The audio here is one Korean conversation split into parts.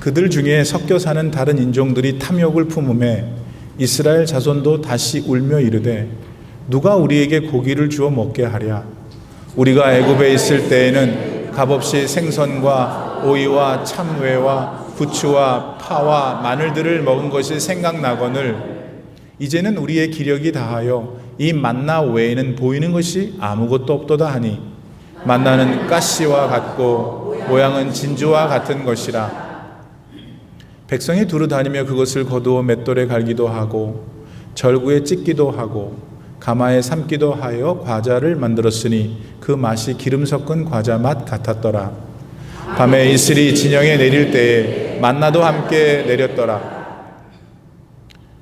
그들 중에 섞여 사는 다른 인종들이 탐욕을 품음에 이스라엘 자손도 다시 울며 이르되 누가 우리에게 고기를 주어 먹게 하랴. 우리가 애굽에 있을 때에는 값없이 생선과 오이와 참외와 부추와 파와 마늘들을 먹은 것이 생각나거늘 이제는 우리의 기력이 다하여 이 만나 외에는 보이는 것이 아무것도 없도다 하니 만나는 가시와 같고 모양은 진주와 같은 것이라. 백성이 두루 다니며 그것을 거두어 맷돌에 갈기도 하고 절구에 찢기도 하고 가마에 삶기도 하여 과자를 만들었으니 그 맛이 기름 섞은 과자 맛 같았더라. 밤에 이슬이 진영에 내릴 때에 만나도 함께 내렸더라.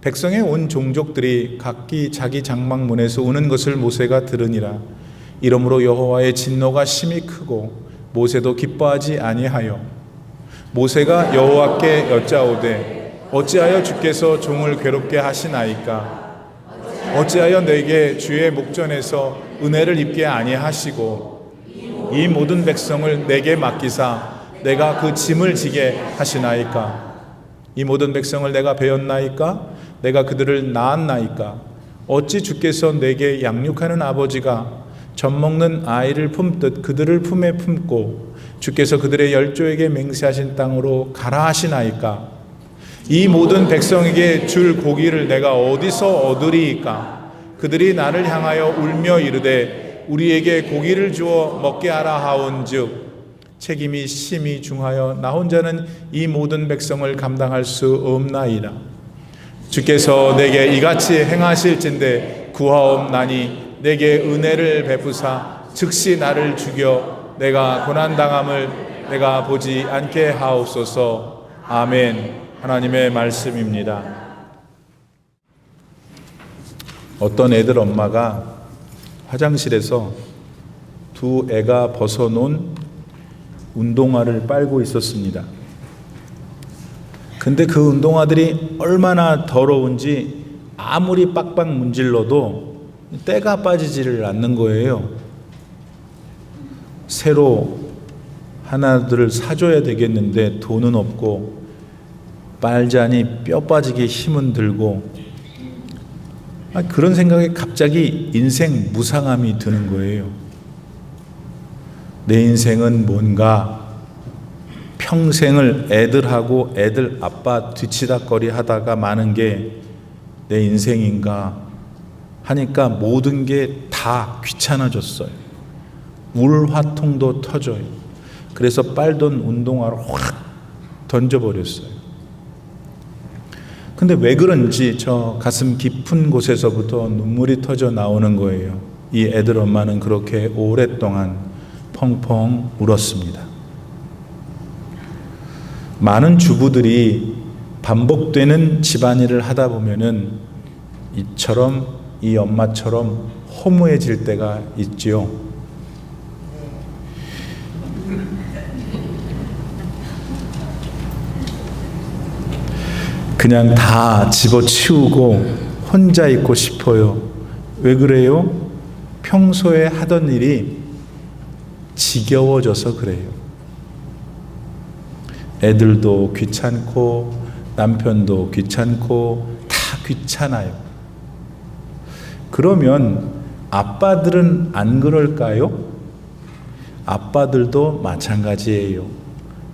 백성의 온 종족들이 각기 자기 장막문에서 우는 것을 모세가 들으니라. 이러므로 여호와의 진노가 심히 크고 모세도 기뻐하지 아니하여 모세가 여호와께 여짜오되 어찌하여 주께서 종을 괴롭게 하시나이까. 어찌하여 내게 주의 목전에서 은혜를 입게 아니하시고 이 모든 백성을 내게 맡기사 내가 그 짐을 지게 하시나이까. 이 모든 백성을 내가 베었나이까. 내가 그들을 낳았나이까. 어찌 주께서 내게 양육하는 아버지가 젖먹는 아이를 품듯 그들을 품에 품고 주께서 그들의 열조에게 맹세하신 땅으로 가라 하시나이까. 이 모든 백성에게 줄 고기를 내가 어디서 얻으리이까. 그들이 나를 향하여 울며 이르되 우리에게 고기를 주어 먹게 하라 하온즉 책임이 심히 중하여 나 혼자는 이 모든 백성을 감당할 수 없나이다. 주께서 내게 이같이 행하실진대 구하옵나니 내게 은혜를 베푸사 즉시 나를 죽여 내가 고난당함을 내가 보지 않게 하옵소서. 아멘. 하나님의 말씀입니다. 어떤 애들 엄마가 화장실에서 두 애가 벗어놓은 운동화를 빨고 있었습니다. 근데 그 운동화들이 얼마나 더러운지 아무리 빡빡 문질러도 때가 빠지지를 않는 거예요. 새로 하나들을 사줘야 되겠는데 돈은 없고 빨자니 뼈 빠지게 힘은 들고 그런 생각에 갑자기 인생 무상함이 드는 거예요. 내 인생은 뭔가 평생을 애들하고 애들 아빠 뒤치다거리 하다가 마는 게 내 인생인가 하니까 모든 게 다 귀찮아졌어요. 울화통도 터져요. 그래서 빨던 운동화를 확 던져버렸어요. 근데 왜 그런지 저 가슴 깊은 곳에서부터 눈물이 터져 나오는 거예요. 이 애들 엄마는 그렇게 오랫동안 펑펑 울었습니다. 많은 주부들이 반복되는 집안일을 하다 보면은 이처럼 이 엄마처럼 허무해질 때가 있지요. 그냥 다 집어치우고 혼자 있고 싶어요. 왜 그래요? 평소에 하던 일이 지겨워져서 그래요. 애들도 귀찮고 남편도 귀찮고 다 귀찮아요. 그러면 아빠들은 안 그럴까요? 아빠들도 마찬가지예요.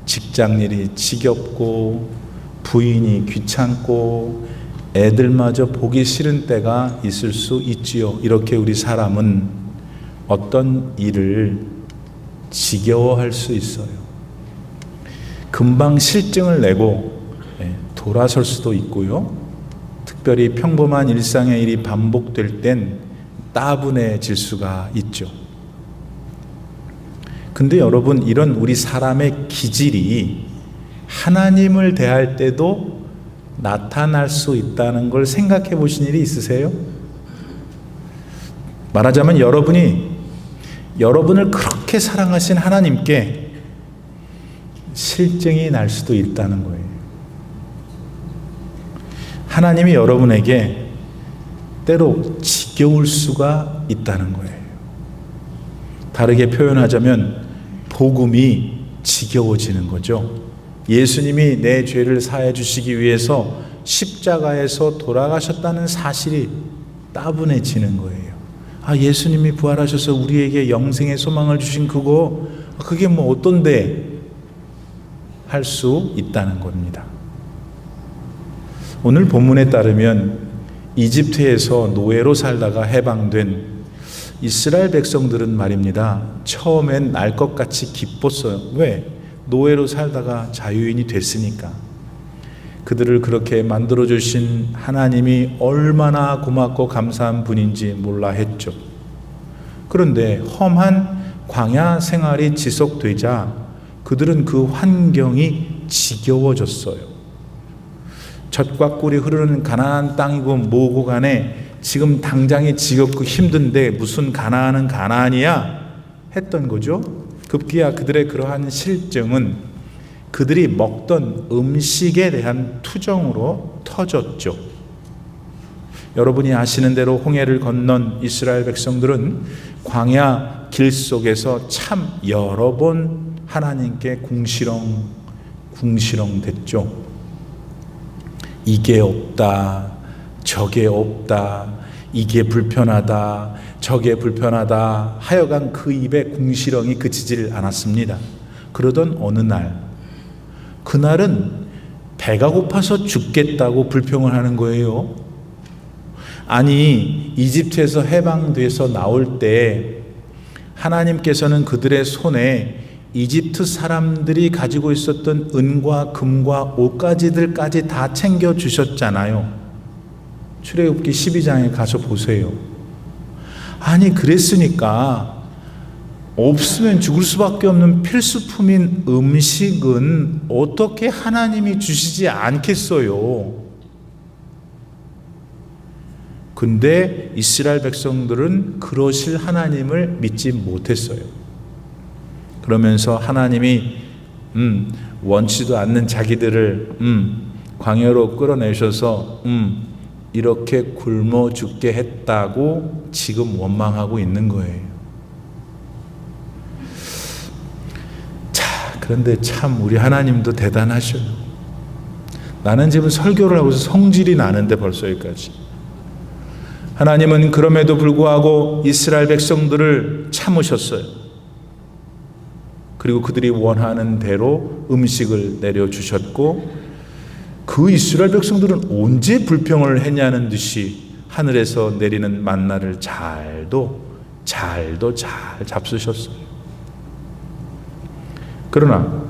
직장일이 지겹고 부인이 귀찮고 애들마저 보기 싫은 때가 있을 수 있지요. 이렇게 우리 사람은 어떤 일을 지겨워할 수 있어요. 금방 실증을 내고 돌아설 수도 있고요. 특별히 평범한 일상의 일이 반복될 땐 따분해질 수가 있죠. 근데 여러분, 이런 우리 사람의 기질이 하나님을 대할 때도 나타날 수 있다는 걸 생각해 보신 일이 있으세요? 말하자면 여러분이 여러분을 그렇게 사랑하신 하나님께 실증이 날 수도 있다는 거예요. 하나님이 여러분에게 때로 지겨울 수가 있다는 거예요. 다르게 표현하자면 복음이 지겨워지는 거죠. 예수님이 내 죄를 사해 주시기 위해서 십자가에서 돌아가셨다는 사실이 따분해지는 거예요. 예수님이 부활하셔서 우리에게 영생의 소망을 주신 그게 뭐 어떤데 할 수 있다는 겁니다. 오늘 본문에 따르면 이집트에서 노예로 살다가 해방된 이스라엘 백성들은 말입니다. 처음엔 날 것 같이 기뻤어요. 왜? 노예로 살다가 자유인이 됐으니까. 그들을 그렇게 만들어주신 하나님이 얼마나 고맙고 감사한 분인지 몰라 했죠. 그런데 험한 광야 생활이 지속되자 그들은 그 환경이 지겨워졌어요. 젖과 꿀이 흐르는 가나안 땅이고 뭐고 간에 지금 당장이 지겹고 힘든데 무슨 가나안은 가나안이야? 했던 거죠. 급기야 그들의 그러한 실증은 그들이 먹던 음식에 대한 투정으로 터졌죠. 여러분이 아시는 대로 홍해를 건넌 이스라엘 백성들은 광야 길 속에서 참 여러 번 하나님께 궁시렁 됐죠. 이게 없다, 저게 없다, 이게 불편하다, 저게 불편하다 하여간 그 입에 궁시렁이 그치질 않았습니다. 그러던 어느 날, 그날은 배가 고파서 죽겠다고 불평을 하는 거예요. 아니, 이집트에서 해방돼서 나올 때 하나님께서는 그들의 손에 이집트 사람들이 가지고 있었던 은과 금과 옷가지들까지 다 챙겨주셨잖아요. 출애굽기 12장에 가서 보세요. 아니, 그랬으니까 없으면 죽을 수밖에 없는 필수품인 음식은 어떻게 하나님이 주시지 않겠어요? 근데 이스라엘 백성들은 그러실 하나님을 믿지 못했어요. 그러면서 하나님이 원치도 않는 자기들을 광야로 끌어내셔서 이렇게 굶어 죽게 했다고 지금 원망하고 있는 거예요. 자, 그런데 참 우리 하나님도 대단하셔요. 나는 지금 설교를 하고서 성질이 나는데 벌써 여기까지. 하나님은 그럼에도 불구하고 이스라엘 백성들을 참으셨어요. 그리고 그들이 원하는 대로 음식을 내려주셨고, 그 이스라엘 백성들은 언제 불평을 했냐는 듯이 하늘에서 내리는 만나를 잘 잡수셨어요. 그러나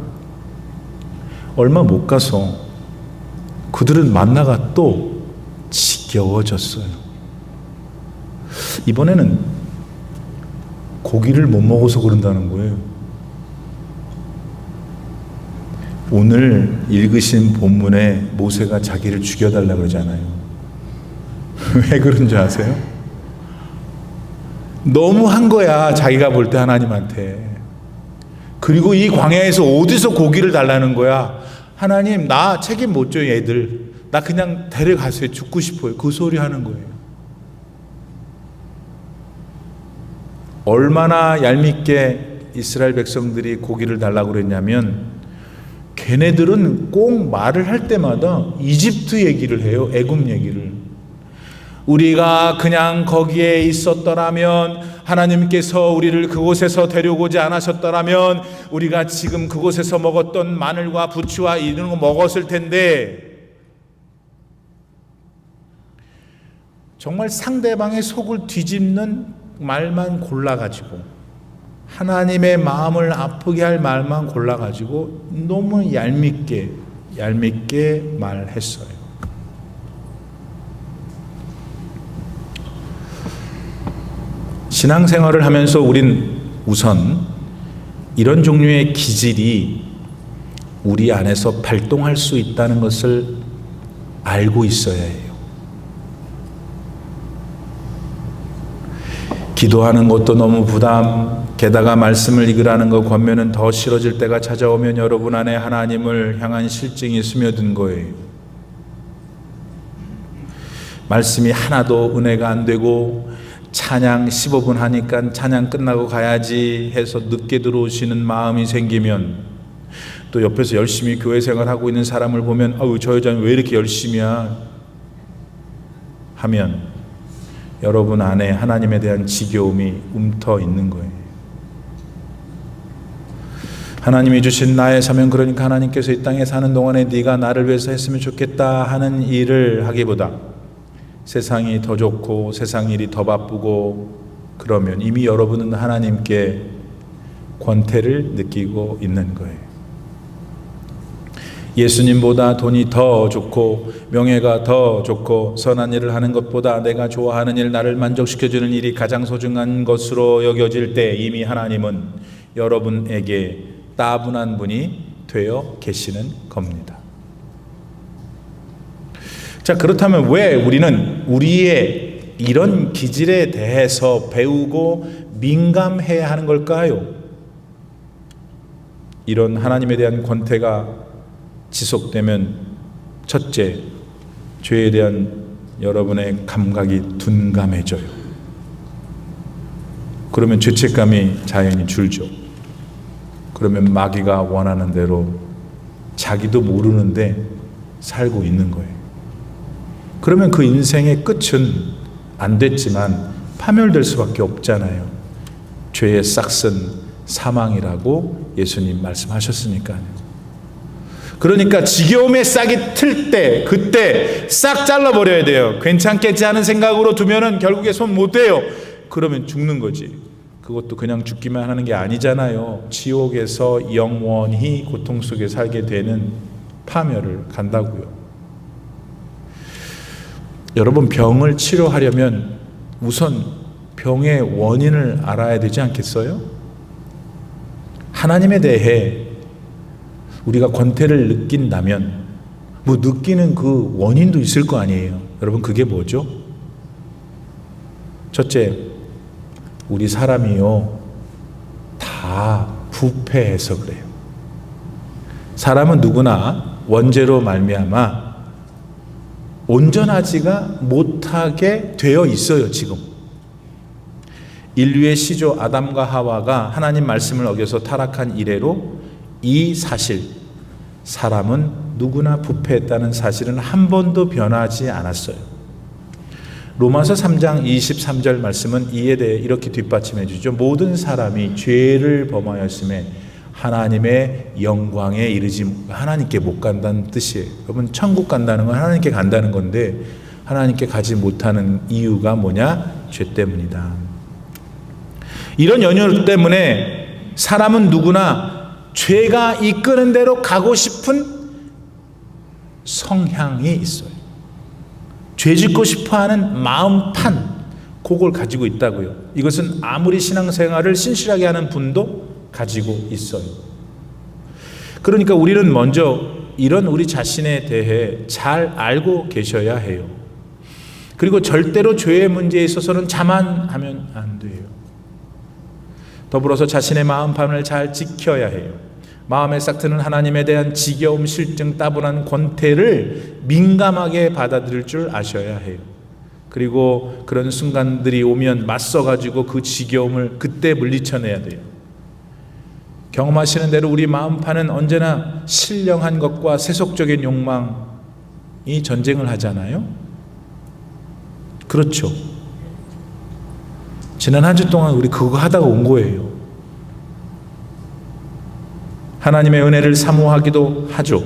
얼마 못 가서 그들은 만나가 또 지겨워졌어요. 이번에는 고기를 못 먹어서 그런다는 거예요. 오늘 읽으신 본문에 모세가 자기를 죽여달라고 그러잖아요. 왜 그런 줄 아세요? 너무 한 거야, 자기가 볼 때 하나님한테. 그리고 이 광야에서 어디서 고기를 달라는 거야. 하나님, 나 책임 못 져요, 애들. 나 그냥 데려가세요. 죽고 싶어요. 그 소리 하는 거예요. 얼마나 얄밉게 이스라엘 백성들이 고기를 달라고 그랬냐면, 걔네들은 꼭 말을 할 때마다 이집트 얘기를 해요. 애굽 얘기를. 우리가 그냥 거기에 있었더라면, 하나님께서 우리를 그곳에서 데려오지 않으셨더라면 우리가 지금 그곳에서 먹었던 마늘과 부추와 이런 거 먹었을 텐데, 정말 상대방의 속을 뒤집는 말만 골라가지고, 하나님의 마음을 아프게 할 말만 골라가지고 너무 얄밉게 말했어요. 신앙생활을 하면서 우린 우선 이런 종류의 기질이 우리 안에서 발동할 수 있다는 것을 알고 있어야 해요. 기도하는 것도 너무 부담, 게다가 말씀을 읽으라는 것 권면은 더 싫어질 때가 찾아오면 여러분 안에 하나님을 향한 실증이 스며든 거예요. 말씀이 하나도 은혜가 안 되고, 찬양 15분 하니까 찬양 끝나고 가야지 해서 늦게 들어오시는 마음이 생기면, 또 옆에서 열심히 교회 생활하고 있는 사람을 보면 아우 저 여자는 왜 이렇게 열심히야 하면 여러분 안에 하나님에 대한 지겨움이 움터 있는 거예요. 하나님이 주신 나의 사명, 그러니까 하나님께서 이 땅에 사는 동안에 네가 나를 위해서 했으면 좋겠다 하는 일을 하기보다 세상이 더 좋고 세상 일이 더 바쁘고 그러면 이미 여러분은 하나님께 권태를 느끼고 있는 거예요. 예수님보다 돈이 더 좋고 명예가 더 좋고 선한 일을 하는 것보다 내가 좋아하는 일, 나를 만족시켜주는 일이 가장 소중한 것으로 여겨질 때 이미 하나님은 여러분에게 따분한 분이 되어 계시는 겁니다. 자, 그렇다면 왜 우리는 우리의 이런 기질에 대해서 배우고 민감해야 하는 걸까요? 이런 하나님에 대한 권태가 지속되면 첫째, 죄에 대한 여러분의 감각이 둔감해져요. 그러면 죄책감이 자연히 줄죠. 그러면 마귀가 원하는 대로 자기도 모르는데 살고 있는 거예요. 그러면 그 인생의 끝은 안 됐지만 파멸될 수밖에 없잖아요. 죄의 싹은 사망이라고 예수님 말씀하셨으니까요. 그러니까 지겨움의 싹이 틀 때 그때 싹 잘라버려야 돼요. 괜찮겠지 하는 생각으로 두면은 결국에 손 못 대요. 그러면 죽는 거지. 그것도 그냥 죽기만 하는 게 아니잖아요. 지옥에서 영원히 고통 속에 살게 되는 파멸을 간다고요. 여러분, 병을 치료하려면 우선 병의 원인을 알아야 되지 않겠어요? 하나님에 대해 우리가 권태를 느낀다면 뭐 느끼는 그 원인도 있을 거 아니에요. 여러분, 그게 뭐죠? 첫째, 우리 사람이요 다 부패해서 그래요. 사람은 누구나 원죄로 말미암아 온전하지가 못하게 되어 있어요. 지금 인류의 시조 아담과 하와가 하나님 말씀을 어겨서 타락한 이래로 이 사실, 사람은 누구나 부패했다는 사실은 한 번도 변하지 않았어요. 로마서 3장 23절 말씀은 이에 대해 이렇게 뒷받침해 주죠. 모든 사람이 죄를 범하였음에 하나님의 영광에 이르지, 하나님께 못 간다는 뜻이에요. 여러분, 천국 간다는 건 하나님께 간다는 건데 하나님께 가지 못하는 이유가 뭐냐? 죄 때문이다. 이런 연유 때문에 사람은 누구나 죄가 이끄는 대로 가고 싶은 성향이 있어요. 죄 짓고 싶어하는 마음판, 그걸 가지고 있다고요. 이것은 아무리 신앙생활을 신실하게 하는 분도 가지고 있어요. 그러니까 우리는 먼저 이런 우리 자신에 대해 잘 알고 계셔야 해요. 그리고 절대로 죄의 문제에 있어서는 자만하면 안 돼요. 더불어서 자신의 마음판을 잘 지켜야 해요. 마음에 싹 트는 하나님에 대한 지겨움, 실증, 따분한 권태를 민감하게 받아들일 줄 아셔야 해요. 그리고 그런 순간들이 오면 맞서가지고 그 지겨움을 그때 물리쳐내야 돼요. 경험하시는 대로 우리 마음판은 언제나 신령한 것과 세속적인 욕망이 전쟁을 하잖아요. 그렇죠. 지난 한 주 동안 우리 그거 하다가 온 거예요. 하나님의 은혜를 사모하기도 하죠.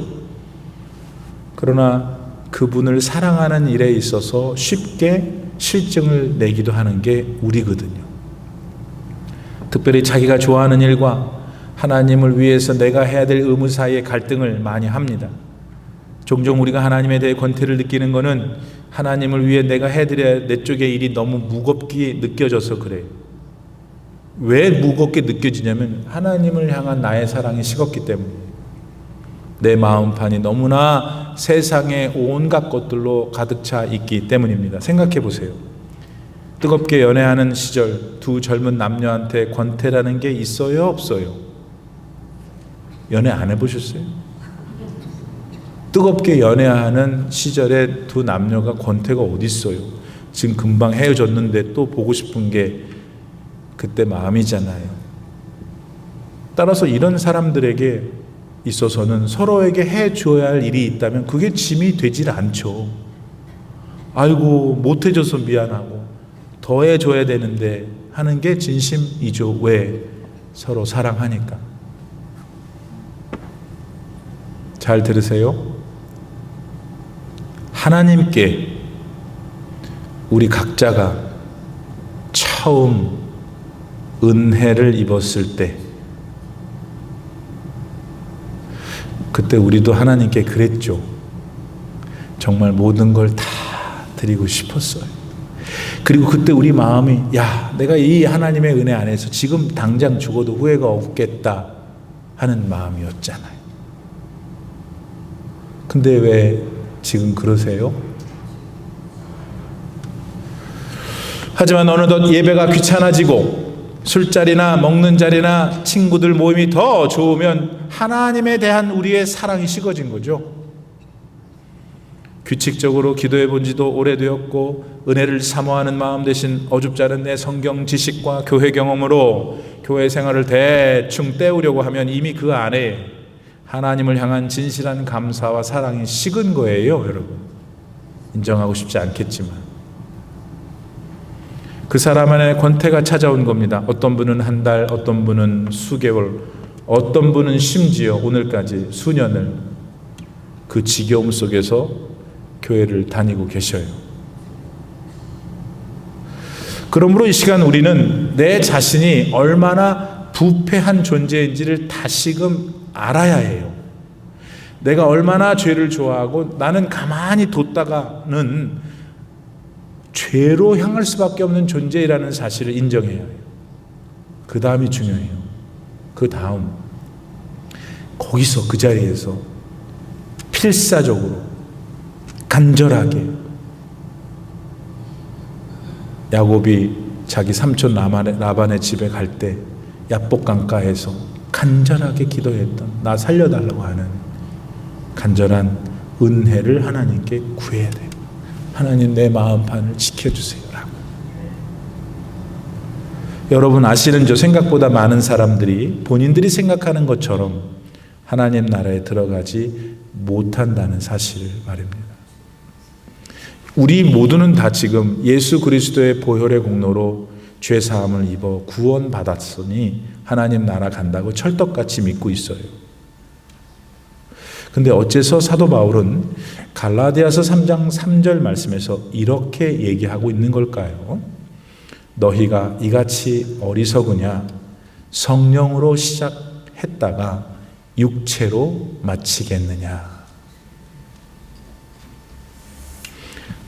그러나 그분을 사랑하는 일에 있어서 쉽게 실증을 내기도 하는 게 우리거든요. 특별히 자기가 좋아하는 일과 하나님을 위해서 내가 해야 될 의무 사이에 갈등을 많이 합니다. 종종 우리가 하나님에 대해 권태를 느끼는 것은 하나님을 위해 내가 해드려야 내 쪽의 일이 너무 무겁게 느껴져서 그래요. 왜 무겁게 느껴지냐면 하나님을 향한 나의 사랑이 식었기 때문에, 내 마음판이 너무나 세상의 온갖 것들로 가득 차 있기 때문입니다. 생각해 보세요. 뜨겁게 연애하는 시절 두 젊은 남녀한테 권태라는 게 있어요, 없어요? 연애 안 해보셨어요? 뜨겁게 연애하는 시절에 두 남녀가 권태가 어디 있어요? 지금 금방 헤어졌는데 또 보고 싶은 게 그때 마음이잖아요. 따라서 이런 사람들에게 있어서는 서로에게 해 주어야 할 일이 있다면 그게 짐이 되질 않죠. 아이고 못 해줘서 미안하고 더 해줘야 되는데 하는 게 진심이죠. 왜? 서로 사랑하니까. 잘 들으세요. 하나님께 우리 각자가 처음 은혜를 입었을 때 그때 우리도 하나님께 그랬죠. 정말 모든 걸 다 드리고 싶었어요. 그리고 그때 우리 마음이 야, 내가 이 하나님의 은혜 안에서 지금 당장 죽어도 후회가 없겠다 하는 마음이었잖아요. 근데 왜 지금 그러세요? 하지만 어느덧 예배가 귀찮아지고 술자리나 먹는 자리나 친구들 모임이 더 좋으면 하나님에 대한 우리의 사랑이 식어진 거죠. 규칙적으로 기도해 본 지도 오래되었고 은혜를 사모하는 마음 대신 어줍지 않은 내 성경 지식과 교회 경험으로 교회 생활을 대충 때우려고 하면 이미 그 안에 하나님을 향한 진실한 감사와 사랑이 식은 거예요, 여러분. 인정하고 싶지 않겠지만 그 사람 안에 권태가 찾아온 겁니다. 어떤 분은 한 달, 어떤 분은 수개월, 어떤 분은 심지어 오늘까지 수년을 그 지겨움 속에서 교회를 다니고 계셔요. 그러므로 이 시간 우리는 내 자신이 얼마나 부패한 존재인지를 다시금 알아야 해요. 내가 얼마나 죄를 좋아하고 나는 가만히 뒀다가는 죄로 향할 수밖에 없는 존재라는 사실을 인정해야 해요. 그 다음이 중요해요. 그 다음 거기서 그 자리에서 필사적으로 간절하게 야곱이 자기 삼촌 라반의 집에 갈 때 야복 강가에서 간절하게 기도했던 나 살려달라고 하는 간절한 은혜를 하나님께 구해야 돼요. 하나님 내 마음판을 지켜주세요 라고. 여러분 아시는 저 생각보다 많은 사람들이 본인들이 생각하는 것처럼 하나님 나라에 들어가지 못한다는 사실을 말입니다. 우리 모두는 다 지금 예수 그리스도의 보혈의 공로로 죄사함을 입어 구원받았으니 하나님 나라 간다고 철떡같이 믿고 있어요. 근데 어째서 사도 바울은 갈라디아서 3장 3절 말씀에서 이렇게 얘기하고 있는 걸까요? 너희가 이같이 어리석으냐? 성령으로 시작했다가 육체로 마치겠느냐?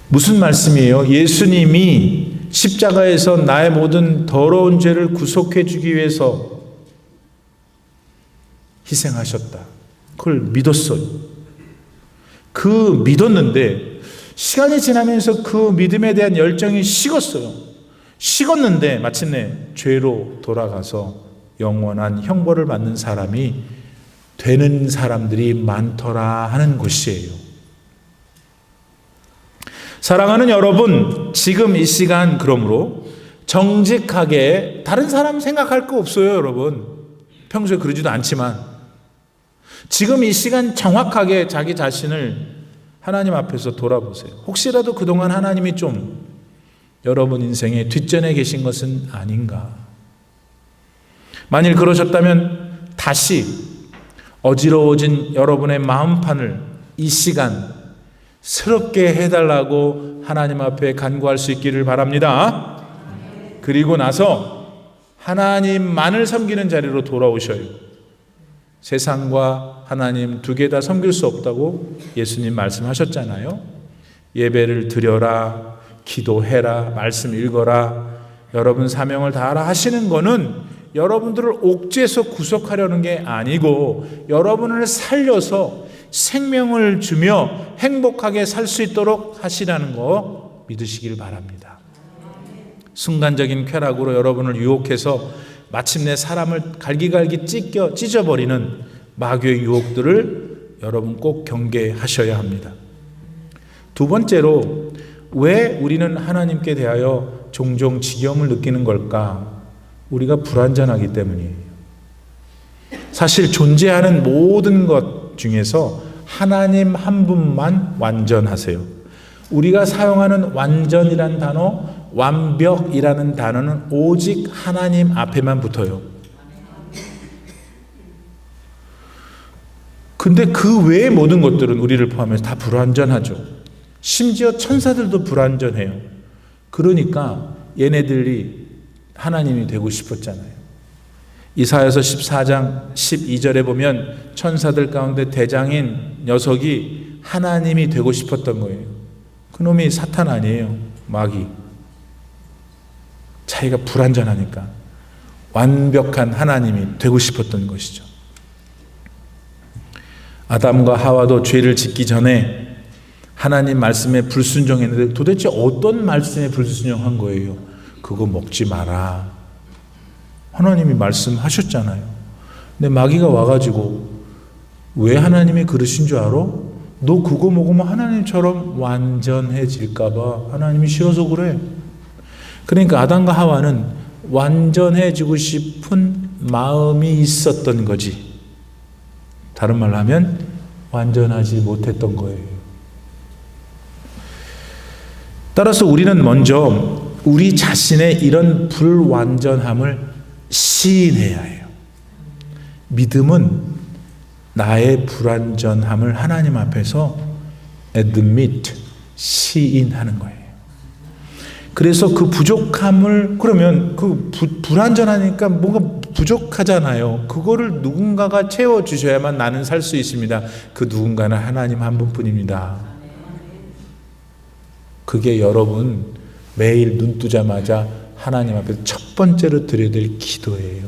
무슨 말씀이에요? 예수님이 십자가에서 나의 모든 더러운 죄를 구속해 주기 위해서 희생하셨다. 그걸 믿었어요. 그 믿었는데 시간이 지나면서 그 믿음에 대한 열정이 식었어요. 식었는데 마침내 죄로 돌아가서 영원한 형벌을 받는 사람이 되는 사람들이 많더라 하는 것이에요. 사랑하는 여러분, 지금 이 시간 그러므로 정직하게 다른 사람 생각할 거 없어요, 여러분. 평소에 그러지도 않지만 지금 이 시간 정확하게 자기 자신을 하나님 앞에서 돌아보세요. 혹시라도 그동안 하나님이 좀 여러분 인생의 뒷전에 계신 것은 아닌가? 만일 그러셨다면 다시 어지러워진 여러분의 마음판을 이 시간 새롭게 해달라고 하나님 앞에 간구할 수 있기를 바랍니다. 그리고 나서 하나님만을 섬기는 자리로 돌아오셔요. 세상과 하나님 두 개 다 섬길 수 없다고 예수님 말씀하셨잖아요. 예배를 드려라, 기도해라, 말씀 읽어라, 여러분 사명을 다하라 하시는 거는 여러분들을 옥죄해서 구속하려는 게 아니고 여러분을 살려서 생명을 주며 행복하게 살 수 있도록 하시라는 거 믿으시길 바랍니다. 순간적인 쾌락으로 여러분을 유혹해서 마침내 사람을 갈기갈기 찢어버리는 마귀의 유혹들을 여러분 꼭 경계하셔야 합니다. 두 번째로 왜 우리는 하나님께 대하여 종종 지겨움을 느끼는 걸까? 우리가 불완전하기 때문이에요. 사실 존재하는 모든 것 중에서 하나님 한 분만 완전하세요. 우리가 사용하는 완전이란 단어, 완벽이라는 단어는 오직 하나님 앞에만 붙어요. 근데 그 외의 모든 것들은 우리를 포함해서 다 불완전하죠. 심지어 천사들도 불완전해요. 그러니까 얘네들이 하나님이 되고 싶었잖아요. 이사야서 14장 12절에 보면 천사들 가운데 대장인 녀석이 하나님이 되고 싶었던 거예요. 그놈이 사탄 아니에요. 마귀. 자기가 불완전하니까 완벽한 하나님이 되고 싶었던 것이죠. 아담과 하와도 죄를 짓기 전에 하나님 말씀에 불순종했는데 도대체 어떤 말씀에 불순종한 거예요? 그거 먹지 마라. 하나님이 말씀하셨잖아요. 근데 마귀가 와가지고 왜 하나님이 그러신 줄 알아? 너 그거 먹으면 하나님처럼 완전해질까봐 하나님이 싫어서 그래. 그러니까 아담과 하와는 완전해지고 싶은 마음이 있었던 거지. 다른 말로 하면 완전하지 못했던 거예요. 따라서 우리는 먼저 우리 자신의 이런 불완전함을 시인해야 해요. 믿음은 나의 불완전함을 하나님 앞에서 admit, 시인하는 거예요. 그래서 그 부족함을, 그러면 그 불완전하니까 뭔가 부족하잖아요. 그거를 누군가가 채워주셔야만 나는 살 수 있습니다. 그 누군가는 하나님 한 분뿐입니다. 그게 여러분 매일 눈 뜨자마자 하나님 앞에 첫 번째로 드려야 될 기도예요.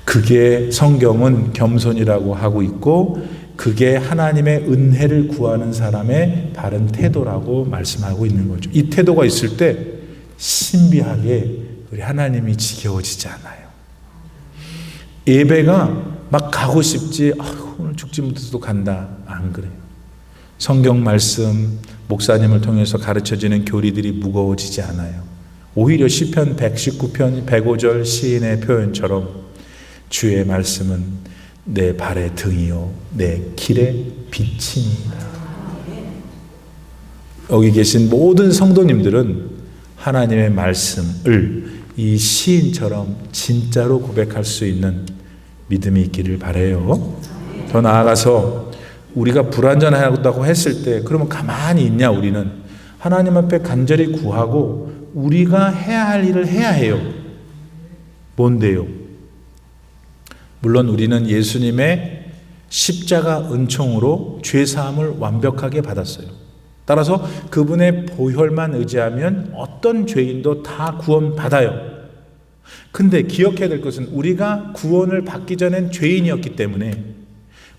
그게 성경은 겸손이라고 하고 있고 그게 하나님의 은혜를 구하는 사람의 바른 태도라고 말씀하고 있는 거죠. 이 태도가 있을 때 신비하게 우리 하나님이 지겨워지지 않아요. 예배가 막 가고 싶지, 오늘 죽지 못해서도 간다. 안 그래요. 성경 말씀, 목사님을 통해서 가르쳐지는 교리들이 무거워지지 않아요. 오히려 시편 119편 105절 시인의 표현처럼 주의 말씀은 내 발의 등이요 내 길의 빛이니이다. 여기 계신 모든 성도님들은 하나님의 말씀을 이 시인처럼 진짜로 고백할 수 있는 믿음이 있기를 바라요. 더 나아가서 우리가 불완전하다고 했을 때 그러면 가만히 있냐? 우리는 하나님 앞에 간절히 구하고 우리가 해야 할 일을 해야 해요. 뭔데요? 물론 우리는 예수님의 십자가 은총으로 죄사함을 완벽하게 받았어요. 따라서 그분의 보혈만 의지하면 어떤 죄인도 다 구원받아요. 근데 기억해야 될 것은 우리가 구원을 받기 전엔 죄인이었기 때문에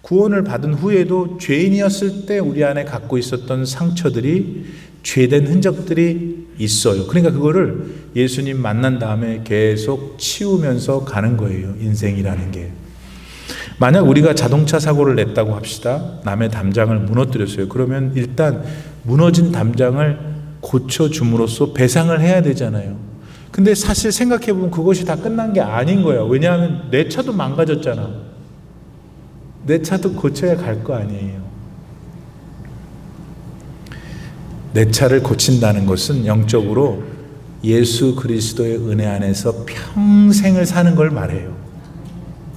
구원을 받은 후에도 죄인이었을 때 우리 안에 갖고 있었던 상처들이 죄된 흔적들이 있어요. 그러니까 그거를 예수님 만난 다음에 계속 치우면서 가는 거예요. 인생이라는 게. 만약 우리가 자동차 사고를 냈다고 합시다. 남의 담장을 무너뜨렸어요. 그러면 일단 무너진 담장을 고쳐줌으로써 배상을 해야 되잖아요. 근데 사실 생각해보면 그것이 다 끝난 게 아닌 거야. 왜냐하면 내 차도 망가졌잖아. 내 차도 고쳐야 갈 거 아니에요. 내 차를 고친다는 것은 영적으로 예수 그리스도의 은혜 안에서 평생을 사는 걸 말해요.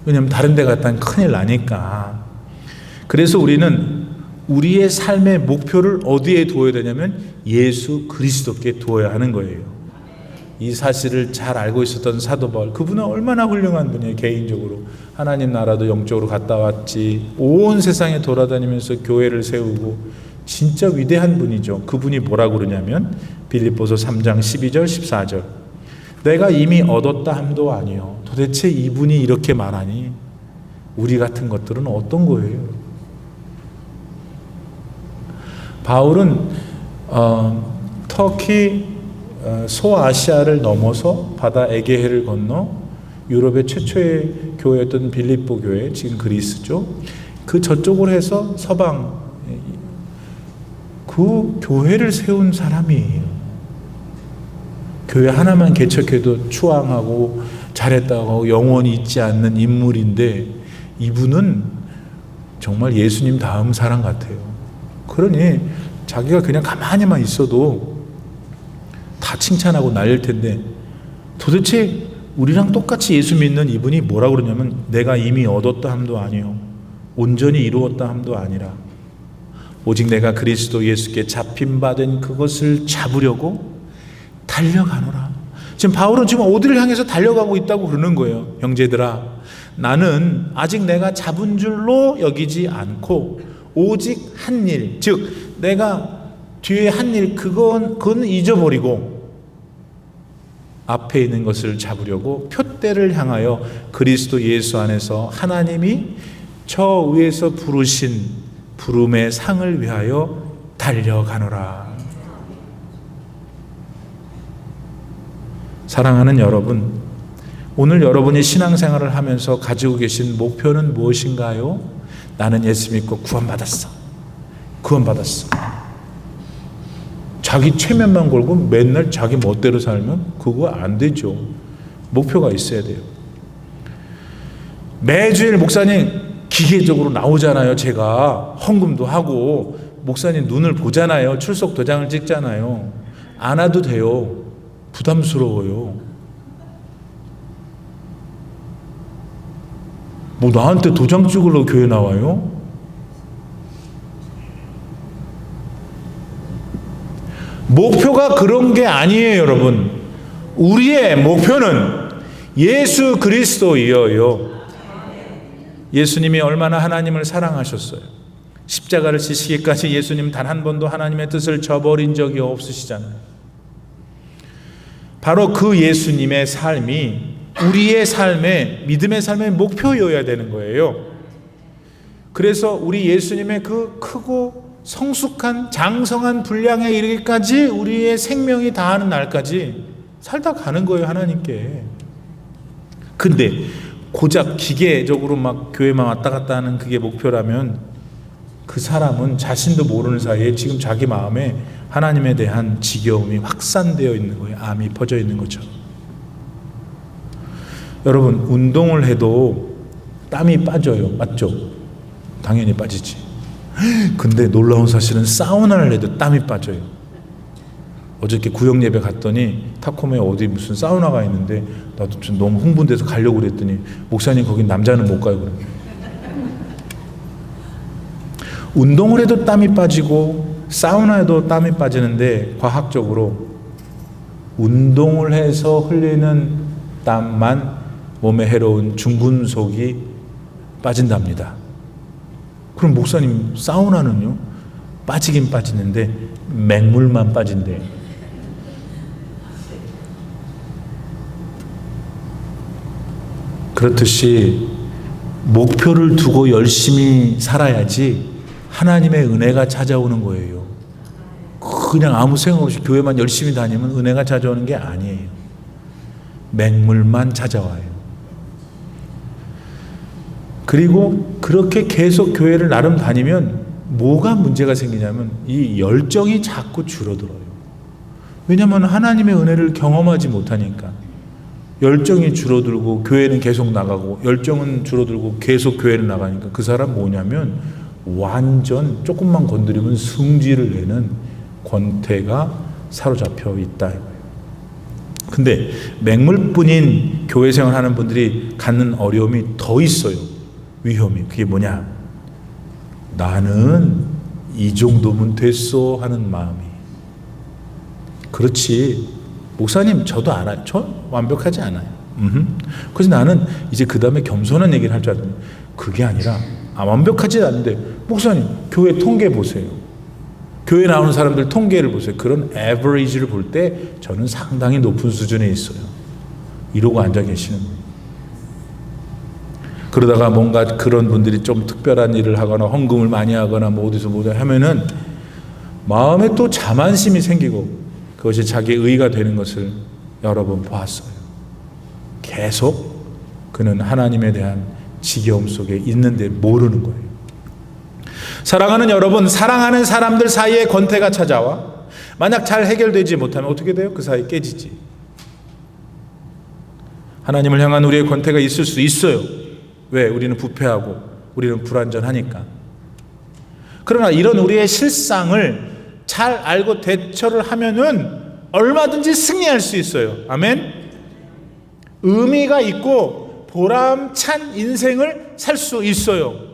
왜냐하면 다른 데 갔다는 큰일 나니까. 그래서 우리는 우리의 삶의 목표를 어디에 두어야 되냐면 예수 그리스도께 두어야 하는 거예요. 이 사실을 잘 알고 있었던 사도 바울, 그분은 얼마나 훌륭한 분이에요. 개인적으로 하나님 나라도 영적으로 갔다 왔지, 온 세상에 돌아다니면서 교회를 세우고 진짜 위대한 분이죠. 그분이 뭐라고 그러냐면 빌립보서 3장 12절 14절 내가 이미 얻었다 함도 아니요. 도대체 이분이 이렇게 말하니 우리 같은 것들은 어떤 거예요? 바울은 터키 소아시아를 넘어서 바다 에게해를 건너 유럽의 최초의 교회였던 빌립보 교회, 지금 그리스죠. 그 저쪽으로 해서 서방 그 교회를 세운 사람이에요. 교회 하나만 개척해도 추앙하고 잘했다고 영원히 잊지 않는 인물인데 이분은 정말 예수님 다음 사람 같아요. 그러니 자기가 그냥 가만히만 있어도 다 칭찬하고 날릴 텐데 도대체 우리랑 똑같이 예수 믿는 이분이 뭐라 그러냐면 내가 이미 얻었다 함도 아니요 온전히 이루었다 함도 아니라 오직 내가 그리스도 예수께 잡힌 바 된 그것을 잡으려고 달려가노라. 지금 바울은 지금 어디를 향해서 달려가고 있다고 그러는 거예요. 형제들아, 나는 아직 내가 잡은 줄로 여기지 않고 오직 한 일, 즉 내가 뒤에 한 일 그건 잊어버리고 앞에 있는 것을 잡으려고 표대를 향하여 그리스도 예수 안에서 하나님이 저 위에서 부르신 부름의 상을 위하여 달려가노라. 사랑하는 여러분, 오늘 여러분이 신앙생활을 하면서 가지고 계신 목표는 무엇인가요? 나는 예수 믿고 구원받았어. 자기 체면만 걸고 맨날 자기 멋대로 살면 그거 안 되죠. 목표가 있어야 돼요. 매주일 목사님 기계적으로 나오잖아요. 제가 헌금도 하고 목사님 눈을 보잖아요. 출석 도장을 찍잖아요. 안 와도 돼요. 부담스러워요. 뭐 나한테 도장 찍으려고 교회 나와요? 목표가 그런 게 아니에요, 여러분. 우리의 목표는 예수 그리스도이어요. 예수님이 얼마나 하나님을 사랑하셨어요. 십자가를 지시기까지 예수님 단 한 번도 하나님의 뜻을 저버린 적이 없으시잖아요. 바로 그 예수님의 삶이 우리의 삶의 믿음의 삶의 목표여야 되는 거예요. 그래서 우리 예수님의 그 크고 성숙한 장성한 분량에 이르기까지 우리의 생명이 다하는 날까지 살다 가는 거예요, 하나님께. 근데 고작 기계적으로 막 교회만 왔다 갔다 하는 그게 목표라면 그 사람은 자신도 모르는 사이에 지금 자기 마음에 하나님에 대한 지겨움이 확산되어 있는 거예요. 암이 퍼져 있는 것처럼. 여러분, 운동을 해도 땀이 빠져요. 맞죠? 당연히 빠지지. 근데 놀라운 사실은 사우나를 해도 땀이 빠져요. 어저께 구역 예배 갔더니 타코메 어디 무슨 사우나가 있는데 나도 좀 너무 흥분돼서 가려고 그랬더니 목사님 거긴 남자는 못 가요. 그러면. 운동을 해도 땀이 빠지고 사우나에도 땀이 빠지는데 과학적으로 운동을 해서 흘리는 땀만 몸에 해로운 중금속이 빠진답니다. 그럼 목사님 사우나는요? 빠지긴 빠지는데 맹물만 빠진대요. 그렇듯이 목표를 두고 열심히 살아야지 하나님의 은혜가 찾아오는 거예요. 그냥 아무 생각 없이 교회만 열심히 다니면 은혜가 찾아오는 게 아니에요. 맹물만 찾아와요. 그리고 그렇게 계속 교회를 나름 다니면 뭐가 문제가 생기냐면 이 열정이 자꾸 줄어들어요. 왜냐하면 하나님의 은혜를 경험하지 못하니까. 열정이 줄어들고 교회는 계속 나가고 열정은 줄어들고 계속 교회를 나가니까 그 사람 뭐냐면 완전 조금만 건드리면 승질을 내는 권태가 사로잡혀 있다. 근데 맹물뿐인 교회 생활하는 분들이 갖는 어려움이 더 있어요. 위험이. 그게 뭐냐? 나는 이 정도면 됐어 하는 마음이. 그렇지. 목사님 저도 알아요. 저 완벽하지 않아요. 그래서 나는 이제 그 다음에 겸손한 얘기를 할 줄 알았더니 그게 아니라 완벽하지 않은데 목사님 교회 통계 보세요. 교회 나오는 사람들 통계를 보세요. 그런 에버리지를 볼 때 저는 상당히 높은 수준에 있어요. 이러고 앉아 계시는 거예요. 그러다가 뭔가 그런 분들이 좀 특별한 일을 하거나 헌금을 많이 하거나 뭐 어디서 뭐다 하면은 마음에 또 자만심이 생기고 그것이 자기의 의의가 되는 것을 여러 번 보았어요. 계속 그는 하나님에 대한 지겨움 속에 있는데 모르는 거예요. 사랑하는 여러분, 사랑하는 사람들 사이에 권태가 찾아와 만약 잘 해결되지 못하면 어떻게 돼요? 그 사이 깨지지. 하나님을 향한 우리의 권태가 있을 수 있어요. 왜? 우리는 부패하고 우리는 불완전하니까. 그러나 이런 우리의 실상을 잘 알고 대처를 하면은 얼마든지 승리할 수 있어요. 아멘. 의미가 있고 보람찬 인생을 살 수 있어요.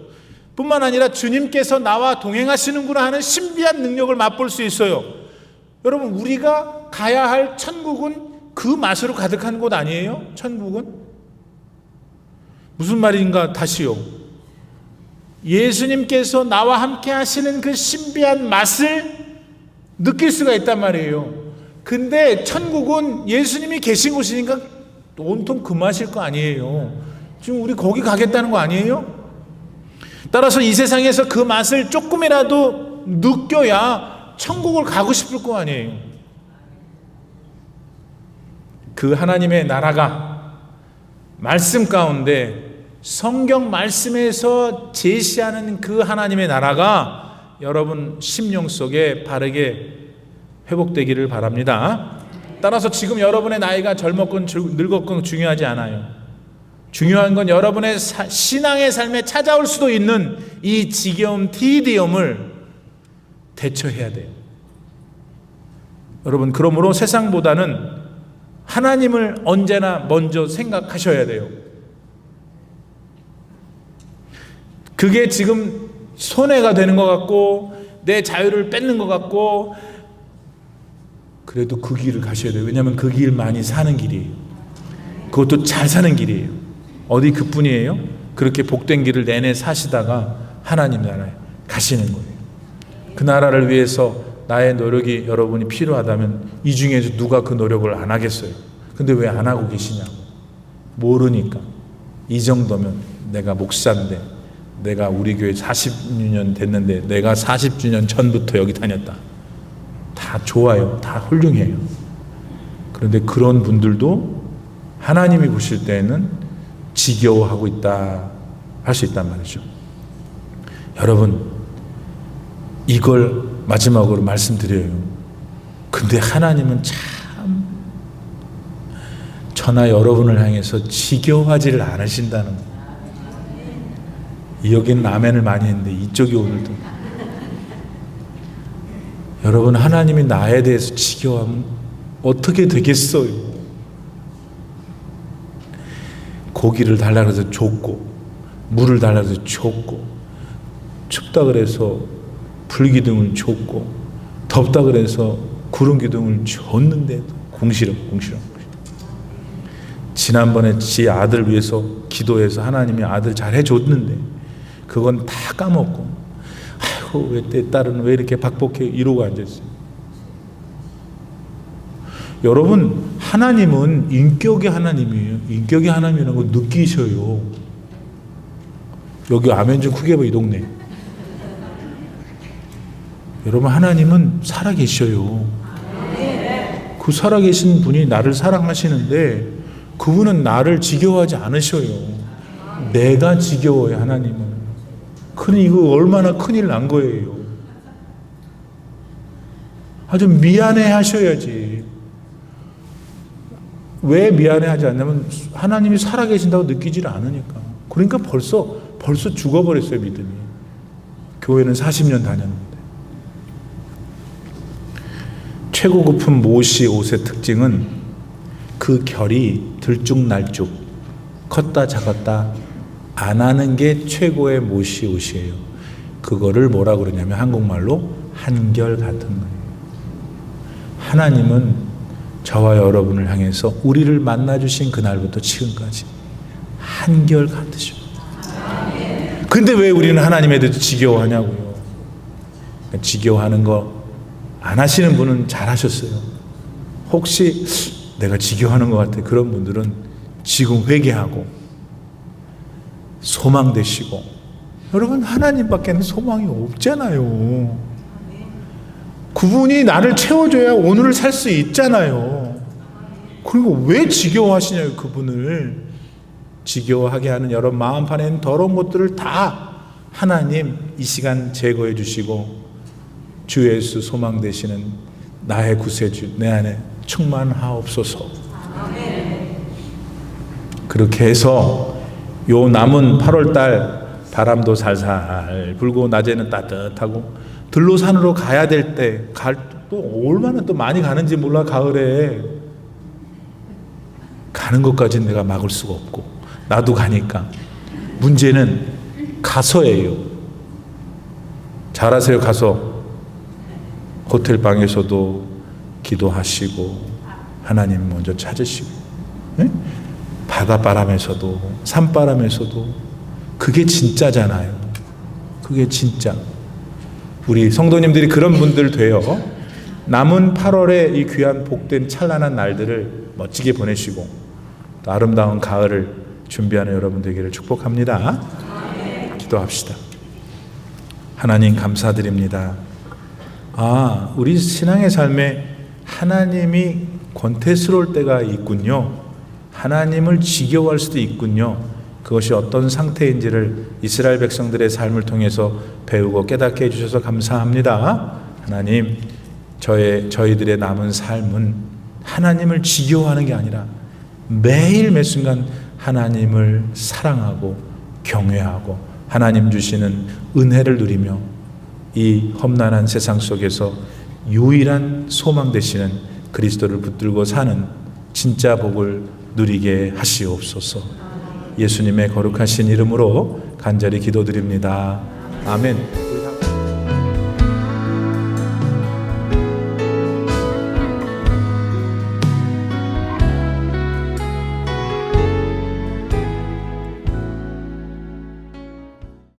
뿐만 아니라 주님께서 나와 동행하시는구나 하는 신비한 능력을 맛볼 수 있어요. 여러분, 우리가 가야 할 천국은 그 맛으로 가득한 곳 아니에요? 천국은? 무슨 말인가 다시요. 예수님께서 나와 함께 하시는 그 신비한 맛을 느낄 수가 있단 말이에요. 근데 천국은 예수님이 계신 곳이니까 온통 그 맛일 거 아니에요. 지금 우리 거기 가겠다는 거 아니에요? 따라서 이 세상에서 그 맛을 조금이라도 느껴야 천국을 가고 싶을 거 아니에요. 그 하나님의 나라가 말씀 가운데 성경 말씀에서 제시하는 그 하나님의 나라가 여러분 심령 속에 바르게 회복되기를 바랍니다. 따라서 지금 여러분의 나이가 젊었건 늙었건 중요하지 않아요. 중요한 건 여러분의 신앙의 삶에 찾아올 수도 있는 이 지겨움, tedium을 대처해야 돼요. 여러분, 그러므로 세상보다는 하나님을 언제나 먼저 생각하셔야 돼요. 그게 지금 손해가 되는 것 같고 내 자유를 뺏는 것 같고, 그래도 그 길을 가셔야 돼요. 왜냐하면 그 길만이 사는 길이에요. 그것도 잘 사는 길이에요. 어디 그뿐이에요? 그렇게 복된 길을 내내 사시다가 하나님 나라에 가시는 거예요. 그 나라를 위해서 나의 노력이 여러분이 필요하다면 이 중에서 누가 그 노력을 안 하겠어요? 근데 왜 안 하고 계시냐고. 모르니까. 이 정도면 내가 목사인데, 내가 우리 교회 40년 됐는데 내가 40주년 전부터 여기 다녔다. 다 좋아요. 다 훌륭해요. 그런데 그런 분들도 하나님이 보실 때에는 지겨워하고 있다 할 수 있단 말이죠. 여러분, 이걸 마지막으로 말씀드려요. 근데 하나님은 참 저나 여러분을 향해서 지겨워하지를 않으신다는 거예요. 여기는 아멘을 많이 했는데 이쪽이 오늘도, 여러분, 하나님이 나에 대해서 지겨워하면 어떻게 되겠어요? 고기를 달라고 해서 줬고, 물을 달라고 해서 줬고, 춥다 그래서 불기둥을 줬고, 덥다 그래서 구름기둥을 줬는데도 공시렁. 지난번에 지 아들 위해서 기도해서 하나님이 아들 잘 해줬는데 그건 다 까먹고, 아이고 왜 내 딸은 왜 이렇게 박복해 이러고 앉았어요. 여러분, 하나님은 인격의 하나님이에요. 인격의 하나님이라는 거 느끼셔요. 여기 아멘 좀 크게 봐, 이 동네. 여러분, 하나님은 살아계셔요. 그 살아계신 분이 나를 사랑하시는데 그분은 나를 지겨워하지 않으셔요. 내가 지겨워요, 하나님은. 그러니 이거 얼마나 큰일 난 거예요. 아주 미안해 하셔야지. 왜 미안해 하지 않냐면 하나님이 살아계신다고 느끼질 않으니까. 그러니까 벌써 죽어버렸어요, 믿음이. 교회는 40년 다녔는데. 최고 급품 모시 옷의 특징은 그 결이 들쭉날쭉, 컸다 작았다 안 하는 게 최고의 모시 옷이에요. 그거를 뭐라 그러냐면 한국말로 한결같은 거예요. 하나님은 저와 여러분을 향해서 우리를 만나주신 그날부터 지금까지 한결같으셔. 근데 왜 우리는 하나님에 대해서 지겨워하냐고요. 지겨워하는 거 안 하시는 분은 잘하셨어요. 혹시 내가 지겨워하는 것 같아, 그런 분들은 지금 회개하고 소망되시고. 여러분, 하나님밖에는 소망이 없잖아요. 그분이 나를 채워줘야 오늘을 살 수 있잖아요. 그리고 왜 지겨워하시냐고. 그분을 지겨워하게 하는 여러 마음판에 있는 더러운 것들을 다 하나님 이 시간 제거해 주시고 주 예수 소망 되시는 나의 구세주 내 안에 충만하옵소서. 그렇게 해서 요 남은 8월달 바람도 살살 불고 낮에는 따뜻하고 들로 산으로 가야 될 때 또 얼마나 또 많이 가는지 몰라. 가을에 가는 것까지는 내가 막을 수가 없고 나도 가니까 문제는 가서예요. 잘하세요. 가서 호텔 방에서도 기도하시고 하나님 먼저 찾으시고, 네? 바닷바람에서도 산바람에서도 그게 진짜잖아요. 그게 진짜. 우리 성도님들이 그런 분들 돼요. 남은 8월의 이 귀한 복된 찬란한 날들을 멋지게 보내시고 또 아름다운 가을을 준비하는 여러분 되기를 축복합니다. 기도합시다. 하나님 감사드립니다. 우리 신앙의 삶에 하나님이 권태스러울 때가 있군요. 하나님을 지겨워할 수도 있군요. 그것이 어떤 상태인지를 이스라엘 백성들의 삶을 통해서 배우고 깨닫게 해주셔서 감사합니다. 하나님, 저희들의 남은 삶은 하나님을 지겨워하는 게 아니라 매일 매 순간 하나님을 사랑하고 경외하고 하나님 주시는 은혜를 누리며 이 험난한 세상 속에서 유일한 소망 되시는 그리스도를 붙들고 사는 진짜 복을 누리게 하시옵소서. 예수님의 거룩하신 이름으로 간절히 기도드립니다. 아멘.